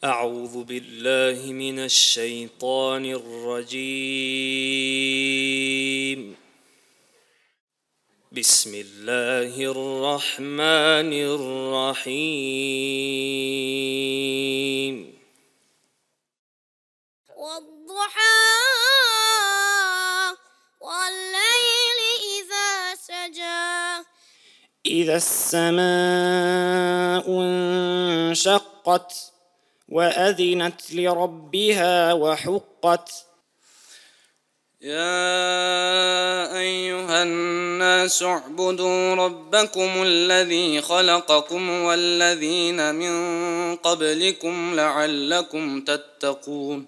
أعوذ بالله من الشيطان الرجيم. بسم الله الرحمن الرحيم. والضحى والليل إذا سجى إذا السماء انشقت وأذنت لربها وحقت. يا أيها الناس اعبدوا ربكم الذي خلقكم والذين من قبلكم لعلكم تتقون.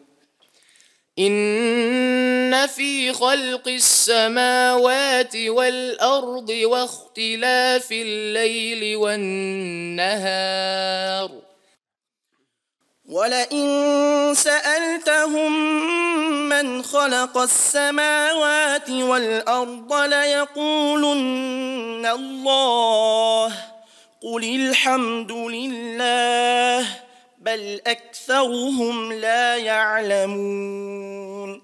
إن في خلق السماوات والأرض واختلاف الليل والنهار ولئن سألتهم من خلق السماوات والأرض ليقولن الله قل الحمد لله بل أكثرهم لا يعلمون.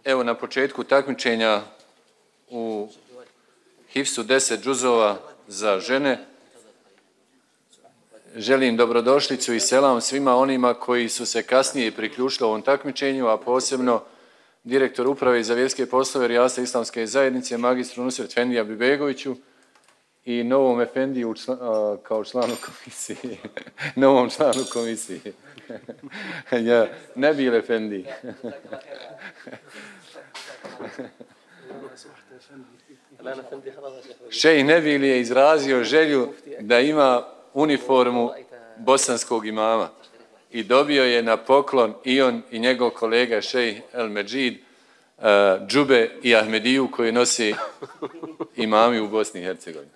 Evo na početku takmičenja u Hifsu 10 džuzova za žene želim dobrodošlicu i selam svima onima koji su se kasnije priključili ovom takmičenju, a posebno direktor uprave za vjerske poslove Rijasta Islamske zajednice, magistru Nusret Efendija Bibegoviću i novom Efendiju kao članu komisije. Novom članu komisije. Ja, Nebil Efendi. Šejh Nebil je izrazio želju da ima uniformu bosanskog imama i dobio je na poklon i on i njegov kolega šejh El Medžid džube i Ahmediju koji nosi imami u Bosni i Hercegovini.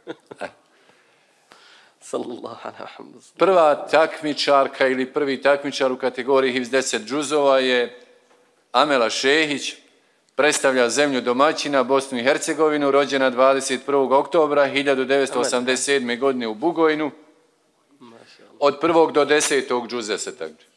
Prva takmičarka ili prvi takmičar u kategoriji Hifz 10 džuzova je Amela Šehić, predstavlja zemlju domaćina, Bosnu i Hercegovinu, rođena 21. oktobra 1987. godine u Bugojnu. Od 1. do 10. džuze se takmiči.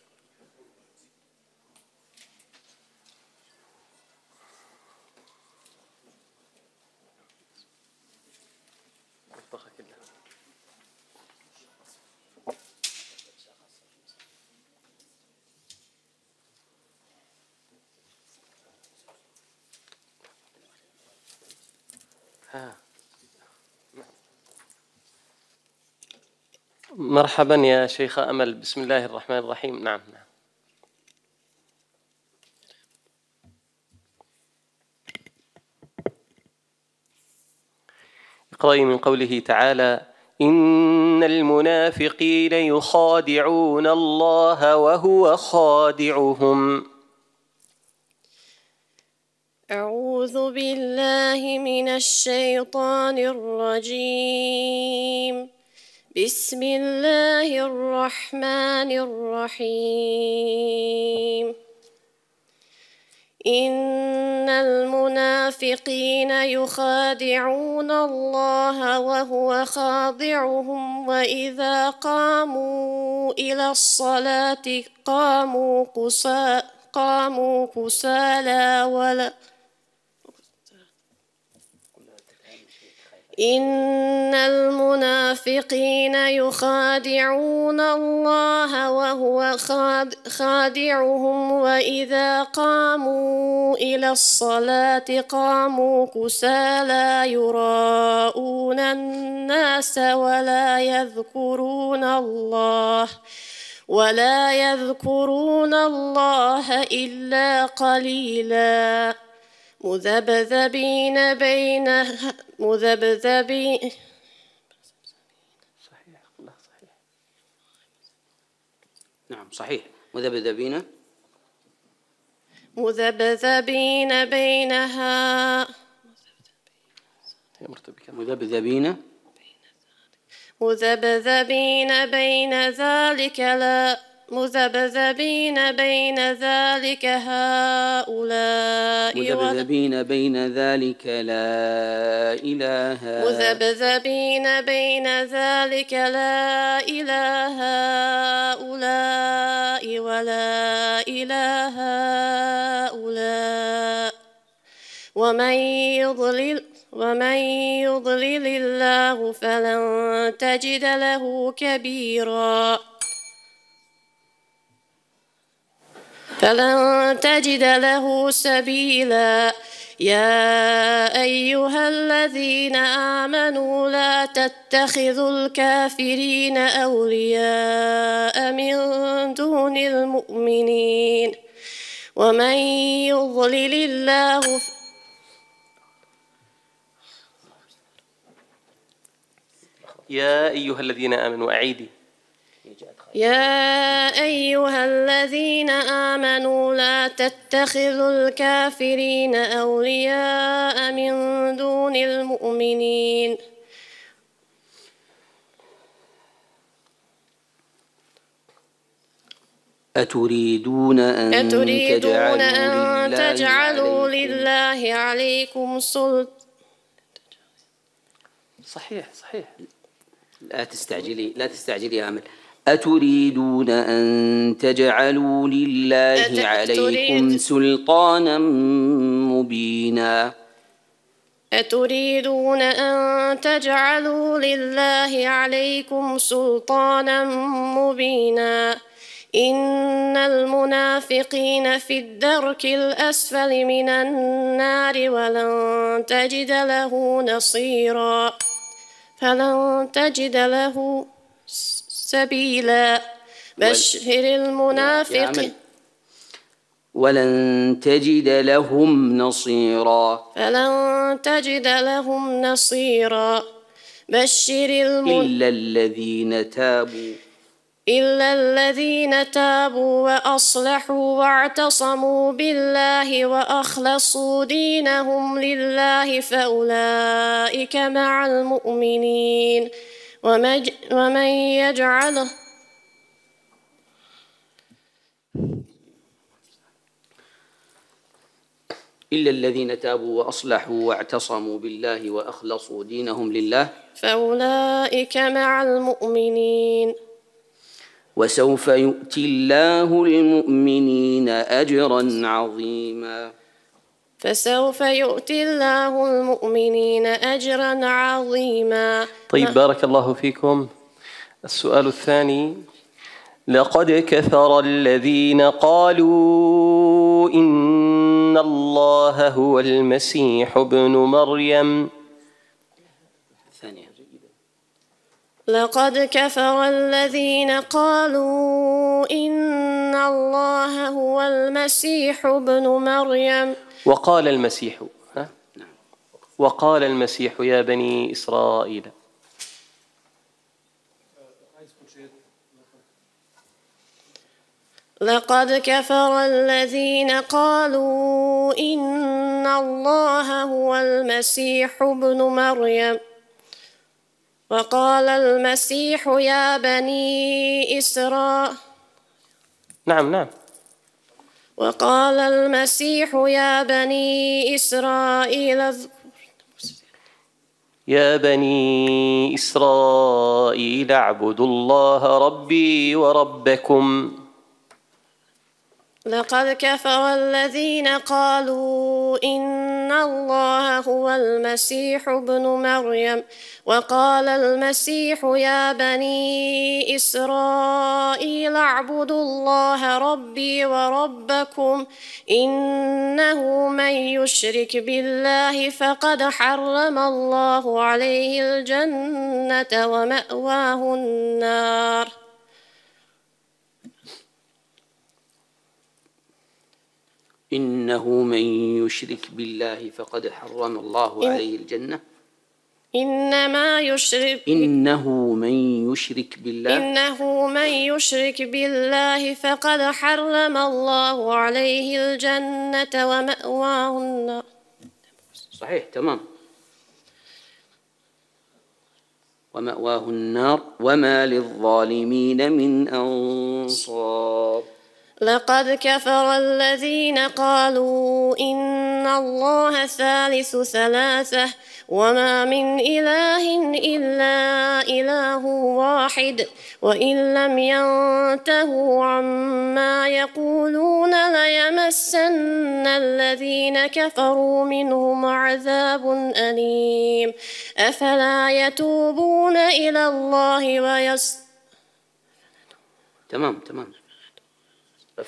مرحبا يا شيخ أمل. بسم الله الرحمن الرحيم. نعم. اقرأي من قوله تعالى: إن المنافقين يخادعون الله وهو خادعهم. أعوذ بالله من الشيطان الرجيم. بسم الله الرحمن الرحيم. إن المنافقين يخادعون الله وهو خادعهم وإذا قاموا إلى الصلاة قاموا كسالى إن المنافقين يخادعون الله وهو خادعهم وإذا قاموا إلى الصلاة قاموا كسالى يراءون الناس ولا يذكرون الله إلا قليلا مذبذبين نعم صحيح. مذبذبين بينها مذبذبين بين ذلك لا مذبذبين بين ذلك هؤلاء مذبذبين بين ذلك لا إله مذبذبين بين ذلك لا إله هؤلاء ولا إله هؤلاء ومن يضلل الله فلن تجد له كبيرا فلن تجد له سبيلا يا أيها الذين آمنوا لا تتخذوا الكافرين أولياء من دون المؤمنين ومن يضلل الله يا أيها الذين آمنوا أعيدي يا أيها الذين آمنوا لا تتخذوا الكافرين أولياء من دون المؤمنين أتريدون أن تجعلوا لله عليكم سلطانا صحيح لا تستعجلي يا أمل. أتريدون أن تجعلوا لله عليكم سلطانا مبينا أتريدون أن تجعلوا لله عليكم سلطانا مبينا إن المنافقين في الدرك الأسفل من النار ولن تجد له نصيرا فلن تجد له سبيلا بشر المنافقين ولن تجد لهم نصيرا فلن تجد لهم نصيرا إلا الذين تابوا وأصلحوا واعتصموا بالله وأخلصوا دينهم لله فأولئك مع المؤمنين ومن يجعله إلا الذين تابوا وأصلحوا واعتصموا بالله وأخلصوا دينهم لله فأولئك مع المؤمنين وسوف يؤتي الله المؤمنين أجرا عظيما فسوف يؤتي الله المؤمنين أجرا عظيما. طيب بارك الله فيكم. السؤال الثاني: لقد كفر الذين قالوا إن الله هو المسيح ابن مريم. لقد كفر الذين قالوا إن الله هو المسيح ابن مريم. وقال المسيح يا بني إسرائيل. لقد كفر الذين قالوا إن الله هو المسيح ابن مريم. وقال المسيح يا بني إسرائيل. نعم. وقال المسيح يا بني إسرائيل اعبدوا الله ربي وربكم. لقد كفر الذين قالوا إن الله هو المسيح ابن مريم. وقال المسيح يا بني إسرائيل اعبدوا الله ربي وربكم إنه من يشرك بالله فقد حرم الله عليه الجنة ومأواه النار. إنه من يشرك بالله فقد حرم الله عليه الجنة. إنه من يشرك بالله فقد حرم الله عليه الجنة ومأواه النار. صحيح تمام. ومأواه النار وما للظالمين من أنصار. لقد كفر الذين قالوا إن الله ثالث ثلاثة وما من إله إلا إله واحد وإن لم ينتهوا عما يقولون ليمسن الذين كفروا منهم عذاب أليم. أفلا يتوبون إلى الله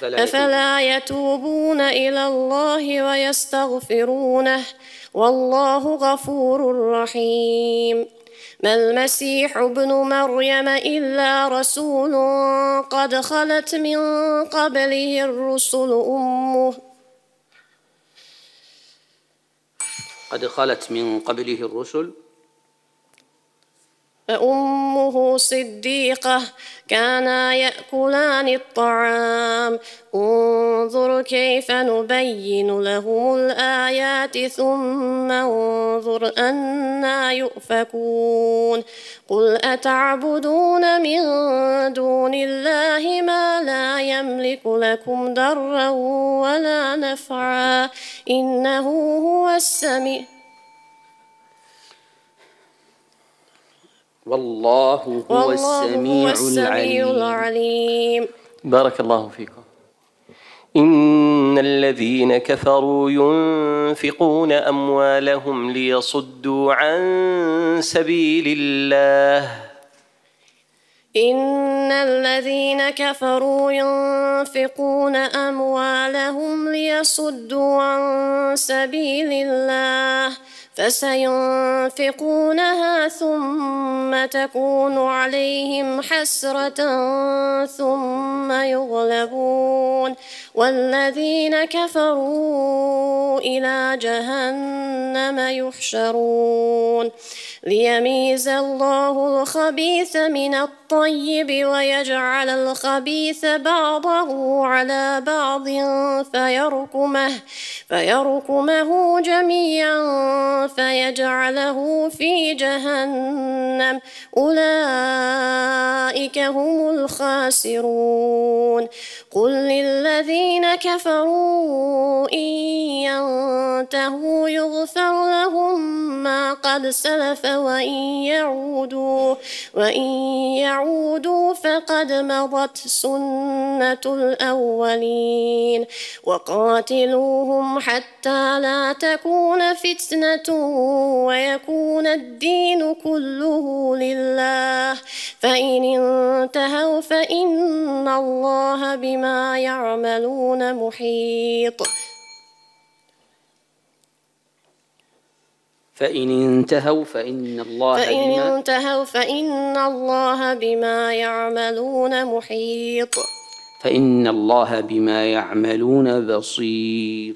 أفلا يتوبون إلى الله ويستغفرونه والله غفور رحيم. ما المسيح ابن مريم إلا رسول قد خلت من قبله الرسل فأمه صديقة كانا يأكلان الطعام انظر كيف نبين لهم الآيات ثم انظر أنا يؤفكون. قل أتعبدون من دون الله ما لا يملك لكم ضرا ولا نفعا إنه هو السميع والله هو السميع العليم. بارك الله فيكم. إن الذين كفروا ينفقون أموالهم ليصدوا عن سبيل الله إن الذين كفروا ينفقون أموالهم ليصدوا عن سبيل الله فسينفقونها ثم تكون عليهم حسرة ثم يغلبون والذين كفروا إلى جهنم يحشرون. ليميز الله الخبيث من الطيب ويجعل الخبيث بعضه على بعض فيركمه جميعا فيجعله في جهنم أولئك هم الخاسرون. قل للذين كفروا إن ينتهوا يغفر لهم ما قد سلف وإن يعودوا فقد مضت سنة الأولين. وقاتلوهم حتى لا تكون فتنة ويكون الدين كله لله فإن انتهوا فإن الله بما يعملون محيط. فإن انتهوا فإن الله بما يعملون محيط. فإن الله بما يعملون بصير.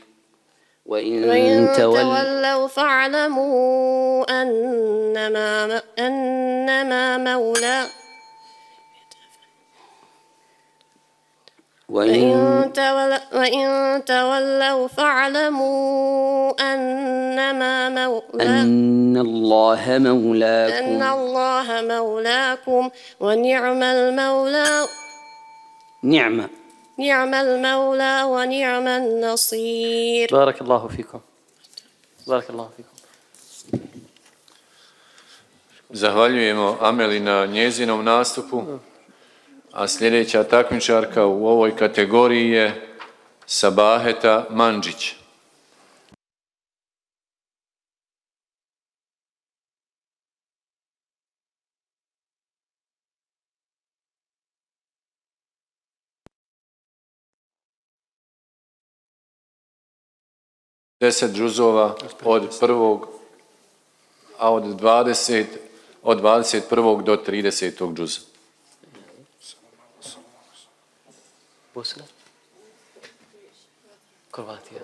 وإن تولوا فاعلموا أنما مولاكم وإن تولوا فاعلموا أن الله مولاكم ونعم المولى ونعم النصير. بارك الله فيكم. بارك الله فيكم. Zahvaljujemo Ameli na njezinom nastupu, a sljedeća takmičarka u ovoj kategoriji je Sabaheta Mandžić. Deset džuzova od prvog, a od 21. do 30. džuza. Bosna, Kroatija.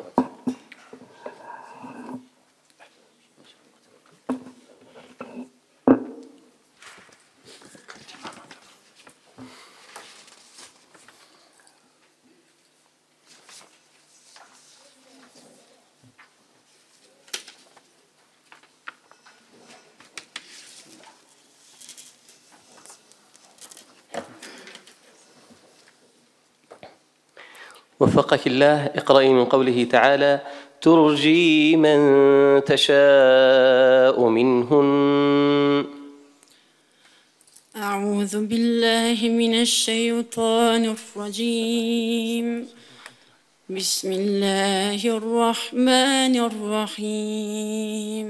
وفقك الله. اقرأي من قوله تعالى: ترجي من تشاء منهن. أعوذ بالله من الشيطان الرجيم. بسم الله الرحمن الرحيم.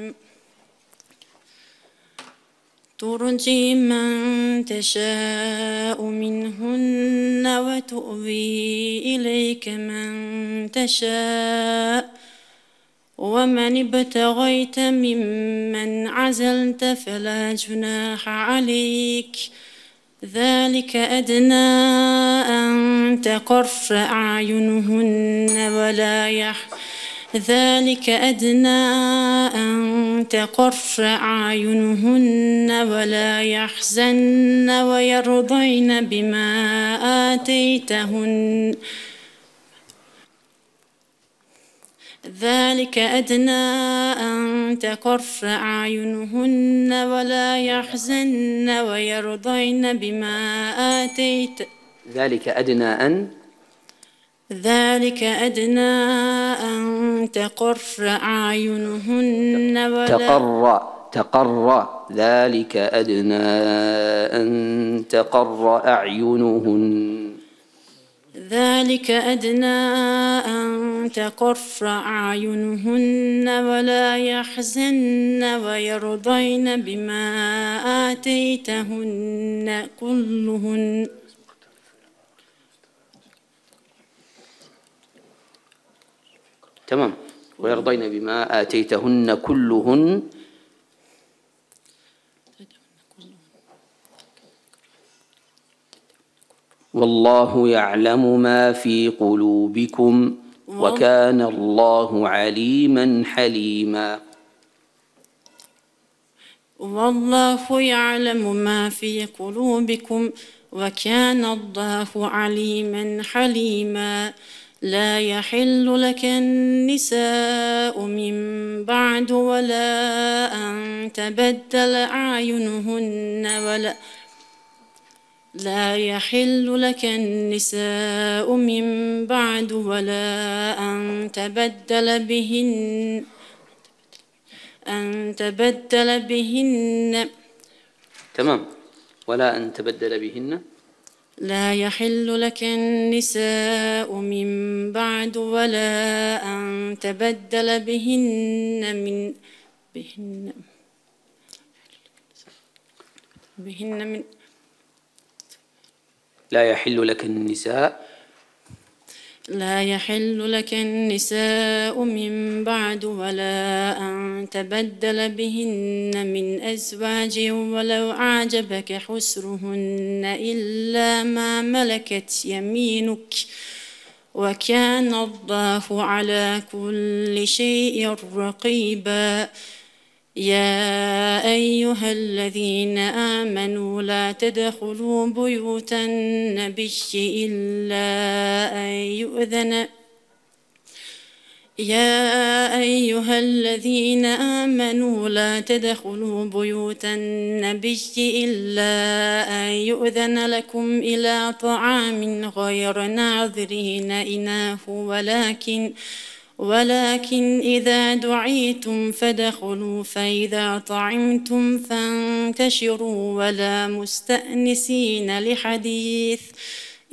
ترجي من تشاء منهن وتؤوي إليك من تشاء ومن ابتغيت ممن عزلت فلا جناح عليك. ذلك أدنى أن تقر أعينهن ولا يحزن ويرضين بما آتيتهن. ذلك أدنى أن تقر أعينهن ولا يحزن ويرضين بما آتيت. ذلك أدنى أن تقر أعينهن ولا تقر. ذلك أدنى أن تقر أعينهن. ذلك أدنى أن تقر أعينهن ولا يحزن ويرضين بما آتيتهن كلهن. تمام. ويرضين بما آتيتهن كلهن. والله يعلم ما في قلوبكم وكان الله عليما حليما. والله يعلم ما في قلوبكم وكان الله عليما حليما. لا يحل لك النساء من بعد ولا أن تبدل أعينهن لا يحل لك النساء من بعد ولا أن تبدل بهن. تمام. ولا أن تبدل بهن. لا يحل لك النساء من بعد ولا أن تبدل بهن لا يحل لك النساء. لا يحل لك النساء من بعد ولا أن تبدل بهن من أزواج ولو أعجبك حسنهن إلا ما ملكت يمينك وكان الله على كل شيء رقيبا. يا أيها الذين آمنوا لا تدخلوا بيوت النبي إلا أن يؤذن لكم إلى طعام غير ناظرين إناه ولكن إذا دعيتم فادخلوا فإذا طعمتم فانتشروا ولا مستأنسين لحديث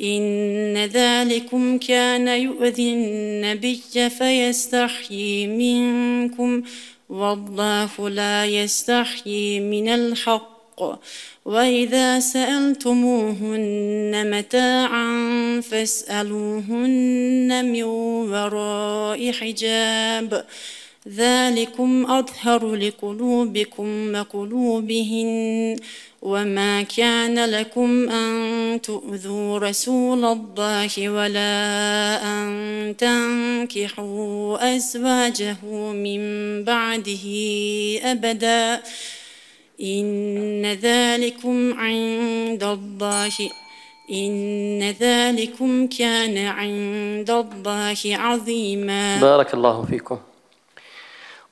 إن ذلكم كان يؤذي النبي فيستحيي منكم والله لا يستحيي من الحق. وإذا سألتموهن متاعا فاسألوهن من وراء حجاب ذلكم أطهر لقلوبكم وقلوبهن. وما كان لكم أن تؤذوا رسول الله ولا أن تنكحوا أزواجه من بعده أبدا إن ذلكم كان عند الله عظيما. بارك الله فيكم.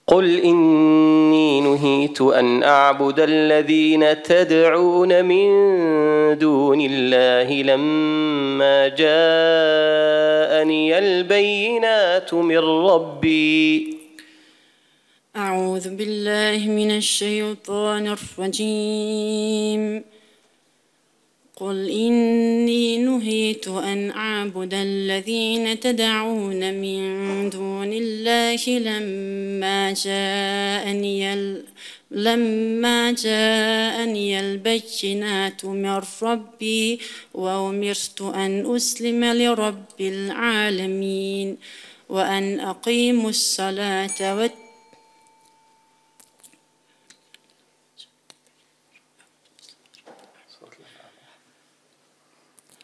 قل إني نهيت أن أعبد الذين تدعون من دون الله لما جاءني البينات من ربي. أعوذ بالله من الشيطان الرجيم. قل إني نهيت أن أعبد الذين تدعون من دون الله لما جاءني البينات من ربي وأمرت أن أسلم لرب العالمين وأن أقيموا الصلاة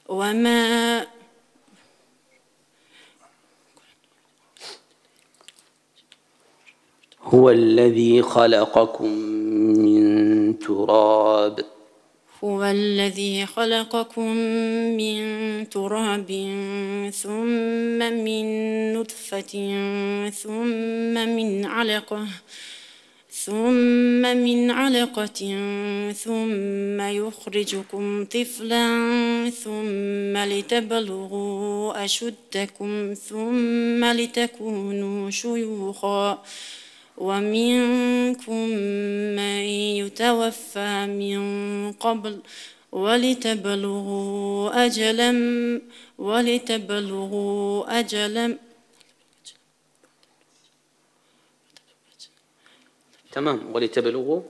وما هو الذي خلقكم من تراب ثم من نطفة ثم من علقة ثم يخرجكم طفلا ثم لتبلغوا أشدكم ثم لتكونوا شيوخا ومنكم من يتوفى من قبل ولتبلغوا أجلا تمام. ولتبلغوا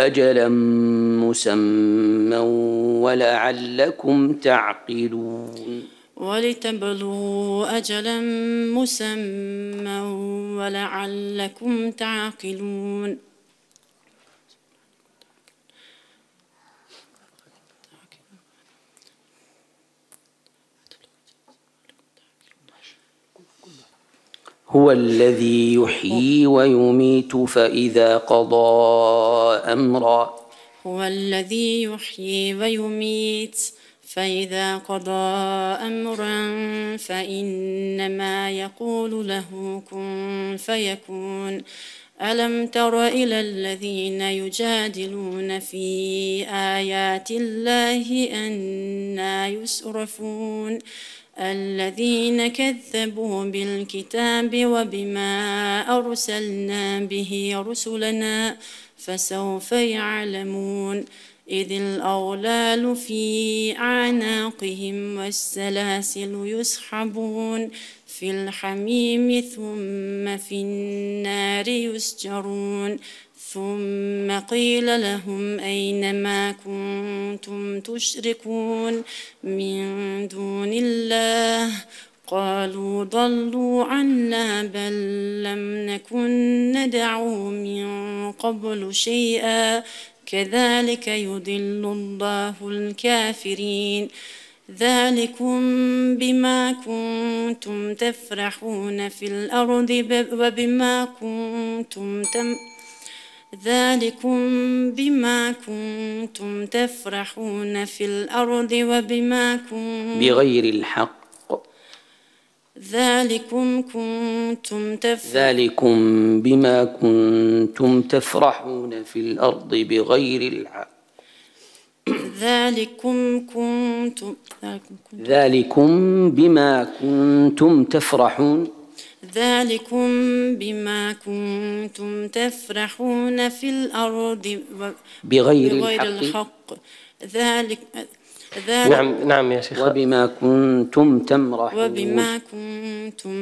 أجلا مسمى ولعلكم تعقلون. هو الذي يحيي ويميت فإذا قضى أمرا فإنما يقول له كن فيكون. ألم تر إلى الذين يجادلون في آيات الله أنى يصرفون الذين كذبوا بالكتاب وبما أرسلنا به رسلنا فسوف يعلمون إذ الأغلال في أعناقهم والسلاسل يسحبون في الحميم ثم في النار يسجرون ثم قيل لهم أين ما كنتم تشركون من دون الله قالوا ضلوا عنا بل لم نكن ندعو من قبل شيئا كذلك يضل الله الكافرين. ذلكم بما كنتم تفرحون في الأرض وبما كنتم بغير الحق. ذلكم بما كنتم تفرحون في الأرض بغير الحق. ذلكم بما كنتم تفرحون في الأرض بغير الحق. نعم يا شيخ. وبما كنتم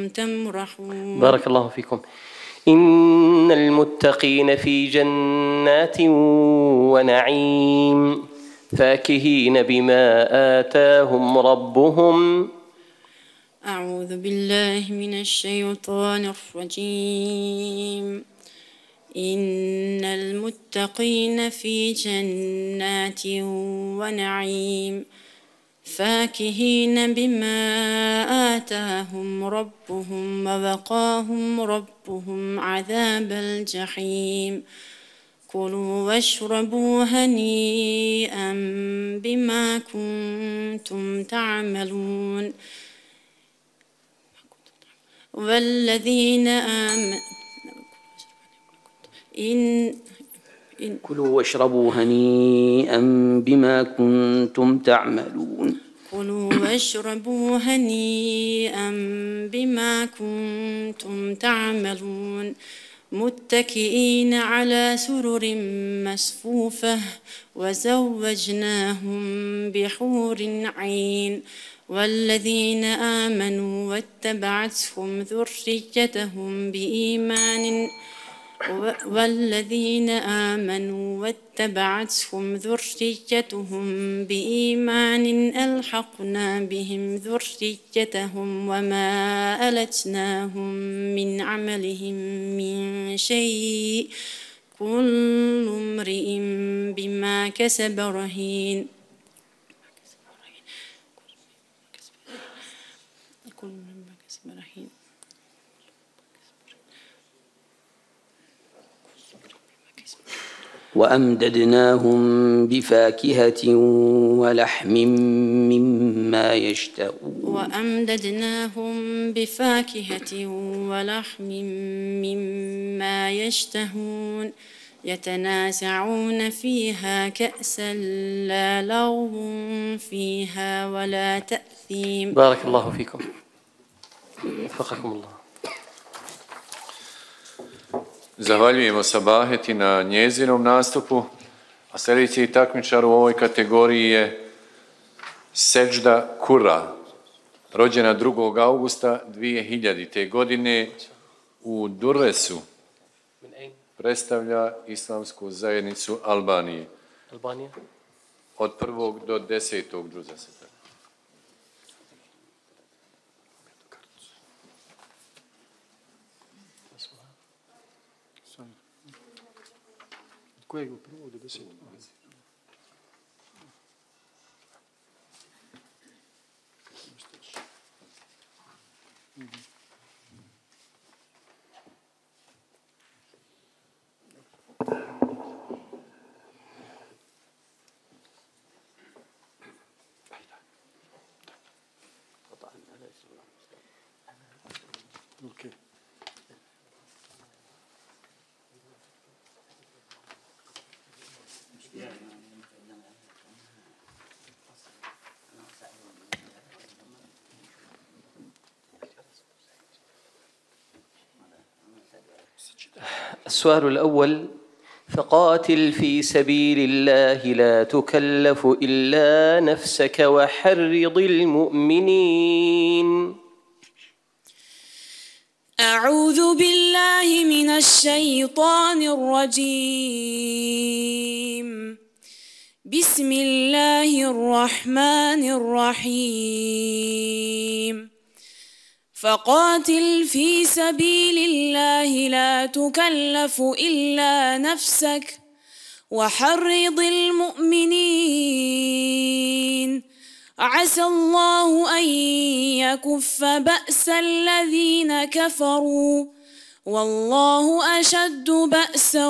تمرحون. بارك الله فيكم. إن المتقين في جنات ونعيم فاكهين بما آتاهم ربهم. أعوذ بالله من الشيطان الرجيم. إن المتقين في جنات ونعيم فاكهين بما آتاهم ربهم ووقاهم ربهم عذاب الجحيم كلوا واشربوا هنيئا بما كنتم تعملون والذين آمنوا كلوا واشربوا هنيئا بما كنتم تعملون كلوا واشربوا هنيئا بما كنتم تعملون متكئين على سرر مصفوفة وزوجناهم بحور عين والذين آمنوا واتبعتهم ذريتهم بإيمان ألحقنا بهم ذريتهم وما ألتناهم من عملهم من شيء كل امرئ بما كسب رهين وأمددناهم بفاكهة ولحم مما يشتهون يتنازعون فيها كأسا لا لغو فيها ولا تأثيم. بارك الله فيكم، وفقكم الله. Zahvaljujemo Sabaheti na njezinom nastupu, a sljedeći takmičar u ovoj kategoriji je Seđda Kura, rođena 2. augusta 2000. godine u Durresu. Predstavlja islamsku zajednicu Albanije. Od 1. do 10. džuza se tako. Kojeg od 1. do 10. السؤال الأول: فقاتل في سبيل الله لا تكلف إلا نفسك وحرض المؤمنين. أعوذ بالله من الشيطان الرجيم. بسم الله الرحمن الرحيم. فقاتل في سبيل الله لا تكلف إلا نفسك وحرض المؤمنين عسى الله أن يكف بأس الذين كفروا والله أشد بأسا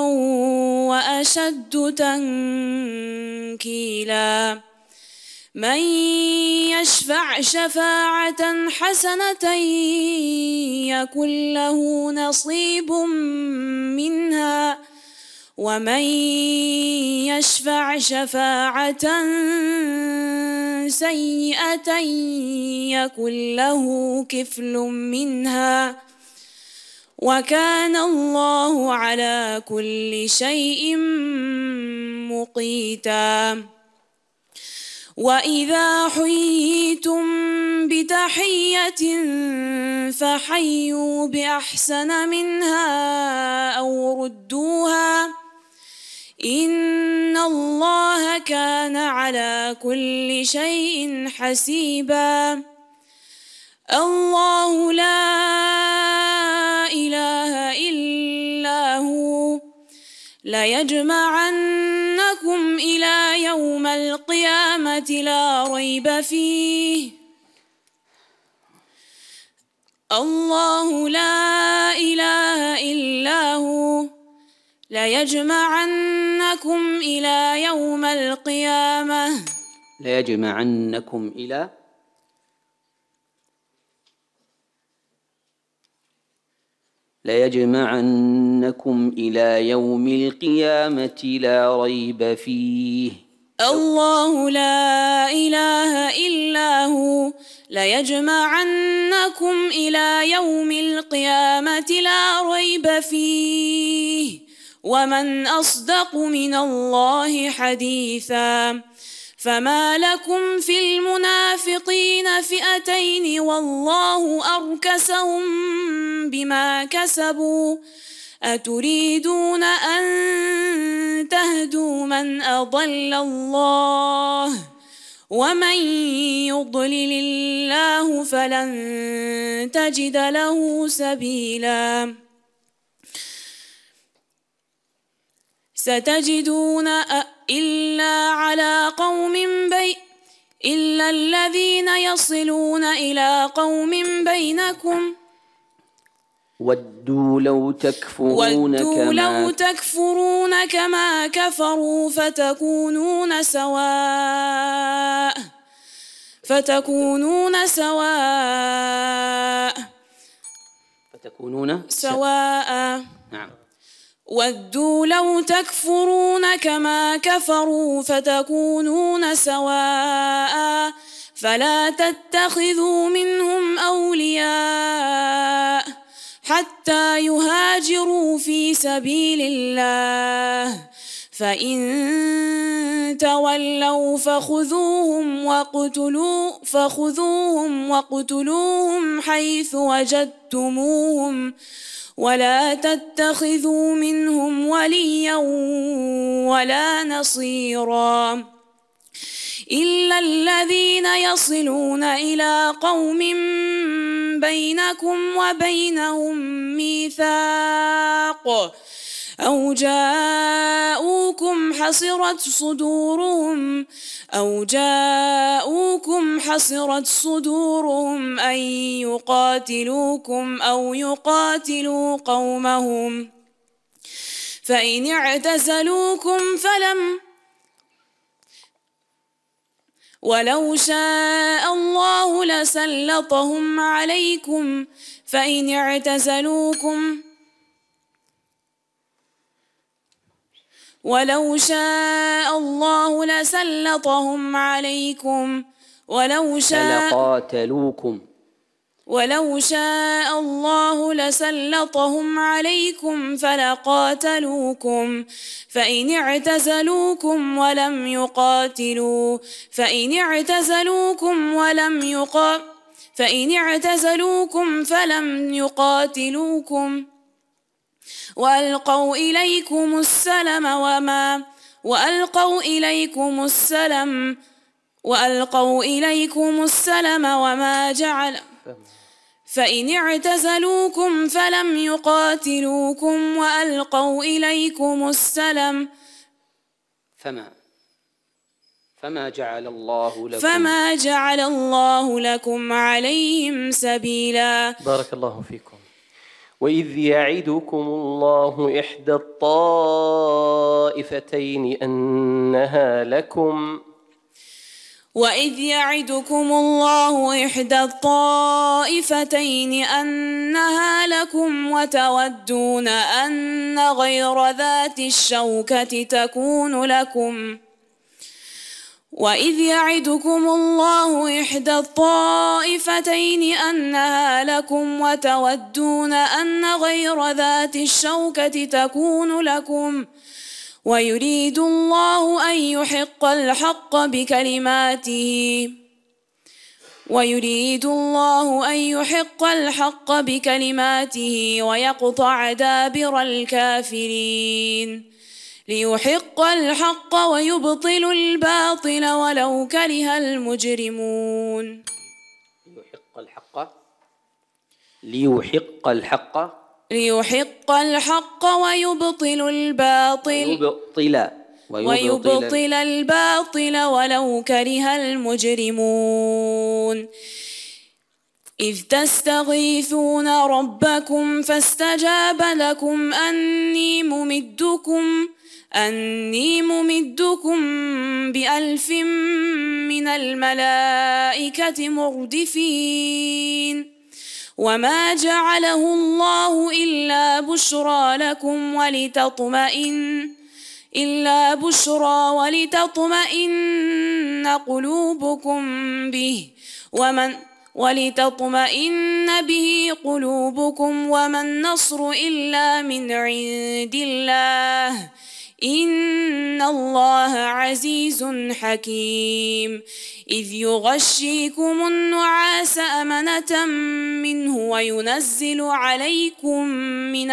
وأشد تنكيلا. من يشفع شفاعة حسنة يكن له نصيب منها ومن يشفع شفاعة سيئة يكن له كفل منها وكان الله على كل شيء مقيتا. وإذا حييتم بتحية فحيوا بأحسن منها أو ردوها إن الله كان على كل شيء حسيبا. الله لا إله إلا هو ليجمعنكم إلى يوم القيامة لا ريب فيه. الله لا إله إلا هو ليجمعنكم إلى يوم القيامة ليجمعنكم إلى يوم القيامة لا ريب فيه. الله لا إله إلا هو ليجمعنكم إلى يوم القيامة لا ريب فيه ومن أصدق من الله حديثا. فما لكم في المنافقين فئتين والله أركسهم بما كسبوا أتريدون أن تهدوا من أضل الله ومن يضلل الله فلن تجد له سبيلا. ستجدون إلا الذين يصلون إلى قوم بينكم ودوا لو تكفرون كما كفروا فتكونون سواء. نعم. ودوا لو تكفرون كما كفروا فتكونون سواء فلا تتخذوا منهم أولياء حتى يهاجروا في سبيل الله فإن تولوا فخذوهم واقتلوهم حيث وجدتموهم ولا تتخذوا منهم وليا ولا نصيرا إلا الذين يصلون إلى قوم بينكم وبينهم ميثاق أو جاءوكم حصرت صدورهم أن يقاتلوكم أو يقاتلوا قومهم فإن اعتزلوكم ولو شاء الله لسلطهم عليكم فإن اعتزلوكم ولو شاء الله لسلطهم عليكم ولو شاء الله لسلطهم عليكم فلقاتلوكم فإن اعتزلوكم فلم يقاتلوكم وألقوا إليكم السلم وما جعل فإن اعتزلوكم فلم يقاتلوكم وألقوا إليكم السلم فما جعل الله لكم عليهم سبيلا. بارك الله فيكم. وإذ يعدكم الله إحدى الطائفتين أنها لكم وتودون أن غير ذات الشوكة تكون لكم وإذ يعدكم الله إحدى الطائفتين أنها لكم وتودون أن غير ذات الشوكة تكون لكم ويريد الله أن يحق الحق بكلماته ويقطع دابر الكافرين ليحق الحق ويبطل الباطل ولو كره المجرمون. ليحق الحق ويبطل الباطل ولو كره المجرمون. إذ تستغيثون ربكم فاستجاب لكم أني ممدكم ب1000 من الملائكة مردفين وما جعله الله إلا بشرى ولتطمئن قلوبكم به وما النصر إلا من عند الله إن الله عزيز حكيم إذ يغشيكم النعاس أمنة منه وينزل عليكم من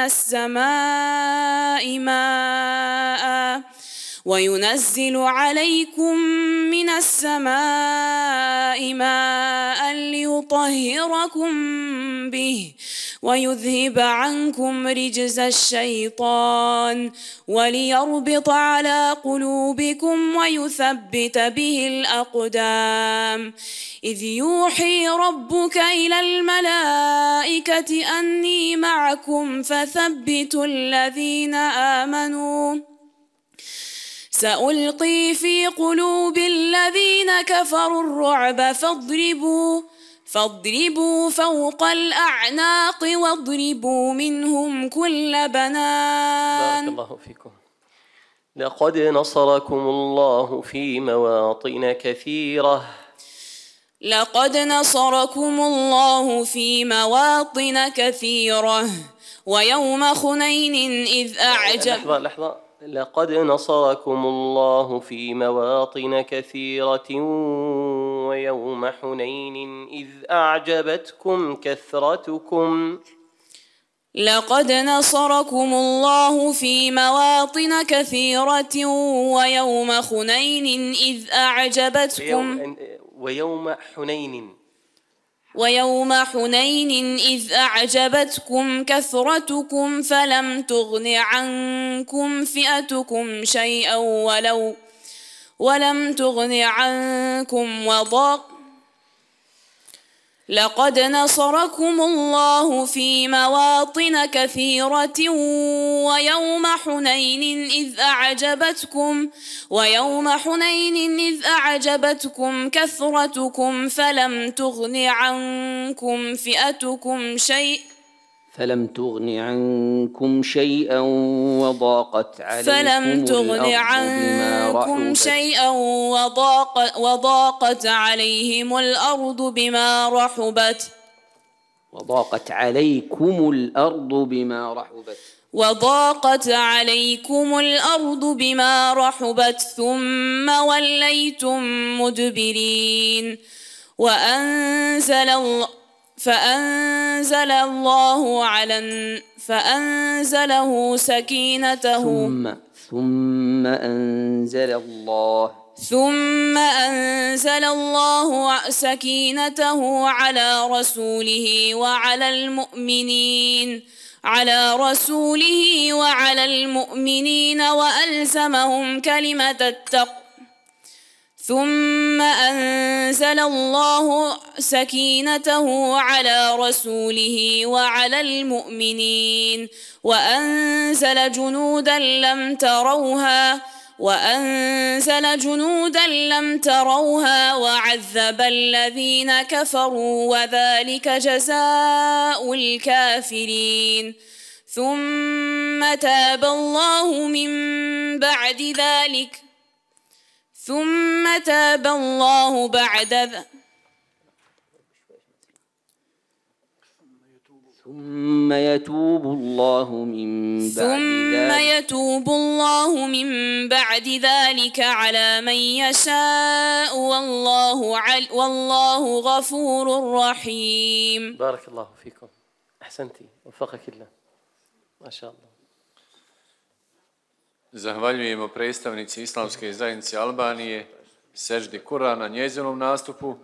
السماء ماء ليطهركم به ويذهب عنكم رجز الشيطان وليربط على قلوبكم ويثبت به الأقدام إذ يوحي ربك إلى الملائكة أني معكم فثبتوا الذين آمنوا سألقي في قلوب الذين كفروا الرعب فاضربوا فوق الأعناق واضربوا منهم كل بنان. بارك الله فيكم. لقد نصركم الله في مواطن كثيرة. لقد نصركم الله في مواطن كثيرة ويوم حنين إذ أعجب. لحظة. لقد نصركم الله في مواطن كثيرة ويوم حنين إذ أعجبتكم كثرتكم. لقد نصركم الله في مواطن كثيرة ويوم حنين إذ أعجبتكم ويوم حنين إذ أعجبتكم كثرتكم فلم تغن عنكم فئتكم شيئا ولم تغن عنكم لقد نصركم الله في مواطن كثيرة ويوم حنين إذ أعجبتكم كثرتكم فلم تغن عنكم شيئا وضاقت عليهم الأرض بما رحبت وضاقت عليكم الأرض بما رحبت ثم وليتم مدبرين فأنزله سكينته ثم أنزل الله سكينته على رسوله وعلى المؤمنين وألزمهم كلمة التقوى ثم أنزل الله سكينته على رسوله وعلى المؤمنين وأنزل جنودا لم تروها وعذب الذين كفروا وذلك جزاء الكافرين ثم تاب الله بعد ذلك ثم يتوب الله من بعد ذلك على من يشاء والله غفور رحيم. بارك الله فيكم. أحسنتي. وفقك الله. ما شاء الله. Zahvaljujemo predstavnici Islamske zajednice Albanije, Seždi Kur'ana, njezinom nastupu.